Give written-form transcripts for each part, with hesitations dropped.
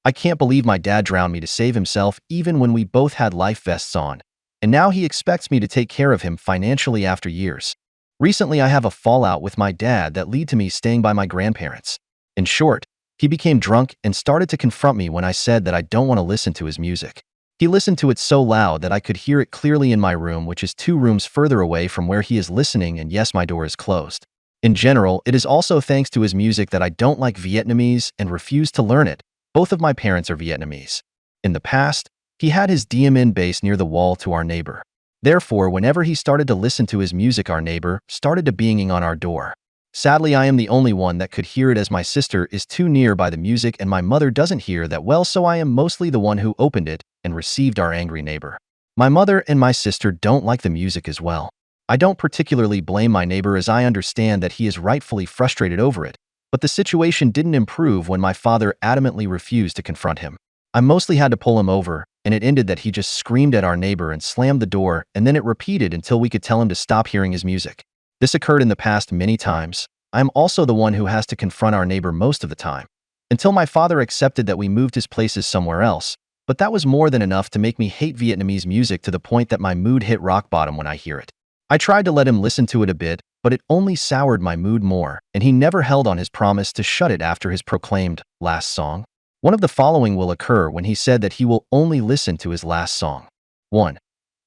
I can't believe my dad drowned me to save himself even when we both had life vests on. And now he expects me to take care of him financially after years. Recently, I have a fallout with my dad that led to me staying by my grandparents. In short, he became drunk and started to confront me when I said that I don't want to listen to his music. He listened to it so loud that I could hear it clearly in my room, which is 2 rooms further away from where he is listening, and yes, my door is closed. In general, it is also thanks to his music that I don't like Vietnamese and refuse to learn it. Both of my parents are Vietnamese. In the past, he had his DMN base near the wall to our neighbor. Therefore, whenever he started to listen to his music, our neighbor started to banging on our door. Sadly, I am the only one that could hear it as my sister is too near by the music and my mother doesn't hear that well, so I am mostly the one who opened it and received our angry neighbor. My mother and my sister don't like the music as well. I don't particularly blame my neighbor as I understand that he is rightfully frustrated over it, but the situation didn't improve when my father adamantly refused to confront him. I mostly had to pull him over, and it ended that he just screamed at our neighbor and slammed the door, and then it repeated until we could tell him to stop hearing his music. This occurred in the past many times. I am also the one who has to confront our neighbor most of the time. Until my father accepted that we moved his places somewhere else, but that was more than enough to make me hate Vietnamese music to the point that my mood hit rock bottom when I hear it. I tried to let him listen to it a bit, but it only soured my mood more, and he never held on his promise to shut it after his proclaimed last song. One of the following will occur when he said that he will only listen to his last song. 1.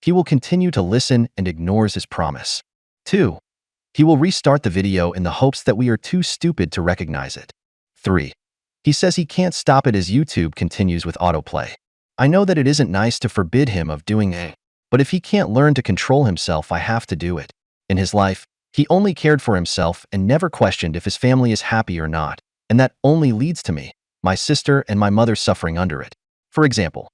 He will continue to listen and ignores his promise. 2. He will restart the video in the hopes that we are too stupid to recognize it. 3. He says he can't stop it as YouTube continues with autoplay. I know that it isn't nice to forbid him of doing it, but if he can't learn to control himself, I have to do it. In his life, he only cared for himself and never questioned if his family is happy or not, and that only leads to me, my sister, and my mother suffering under it. For example,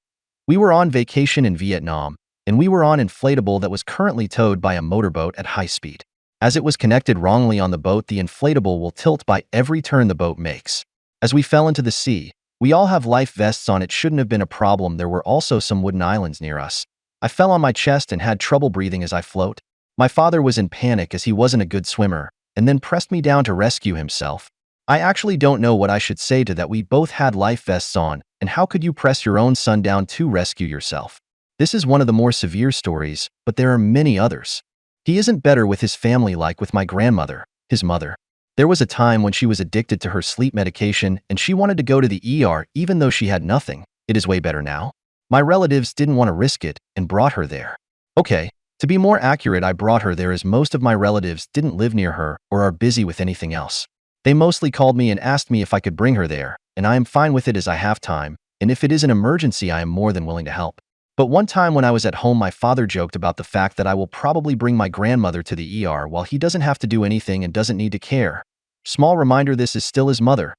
we were on vacation in Vietnam, and we were on an inflatable that was currently towed by a motorboat at high speed. As it was connected wrongly on the boat, the inflatable will tilt by every turn the boat makes. As we fell into the sea, we all have life vests on. It shouldn't have been a problem. There were also some wooden islands near us. I fell on my chest and had trouble breathing as I float. My father was in panic as he wasn't a good swimmer, and then pressed me down to rescue himself. I actually don't know what I should say to that. We both had life vests on, and how could you press your own son down to rescue yourself? This is one of the more severe stories, but there are many others. He isn't better with his family like with my grandmother, his mother. There was a time when she was addicted to her sleep medication and she wanted to go to the ER even though she had nothing. It is way better now. My relatives didn't want to risk it and brought her there. Okay, to be more accurate, I brought her there as most of my relatives didn't live near her or are busy with anything else. They mostly called me and asked me if I could bring her there, and I am fine with it as I have time, and if it is an emergency, I am more than willing to help. But one time when I was at home, my father joked about the fact that I will probably bring my grandmother to the ER while he doesn't have to do anything and doesn't need to care. Small reminder, this is still his mother.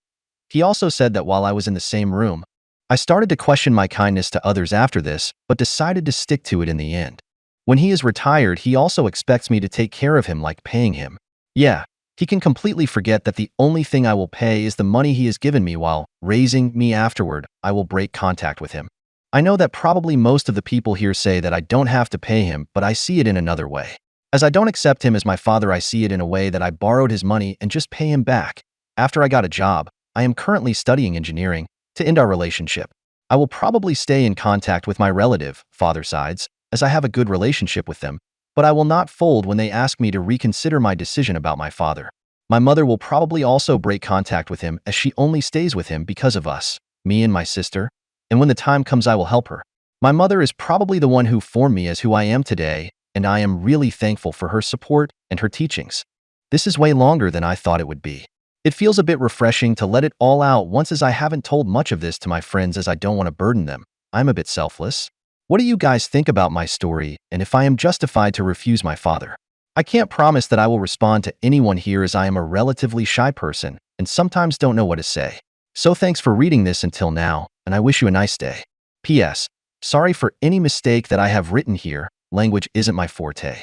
He also said that while I was in the same room, I started to question my kindness to others after this, but decided to stick to it in the end. When he is retired, he also expects me to take care of him like paying him. Yeah, he can completely forget that the only thing I will pay is the money he has given me while raising me. Afterward, I will break contact with him. I know that probably most of the people here say that I don't have to pay him, but I see it in another way. As I don't accept him as my father, I see it in a way that I borrowed his money and just pay him back. After I got a job, I am currently studying engineering. To end our relationship, I will probably stay in contact with my relative, father sides, as I have a good relationship with them, but I will not fold when they ask me to reconsider my decision about my father. My mother will probably also break contact with him as she only stays with him because of us, me and my sister, and when the time comes, I will help her. My mother is probably the one who formed me as who I am today, and I am really thankful for her support and her teachings. This is way longer than I thought it would be. It feels a bit refreshing to let it all out once, as I haven't told much of this to my friends as I don't want to burden them. I'm a bit selfless. What do you guys think about my story, and if I am justified to refuse my father? I can't promise that I will respond to anyone here as I am a relatively shy person and sometimes don't know what to say. So thanks for reading this until now, and I wish you a nice day. P.S. Sorry for any mistake that I have written here. Language isn't my forte.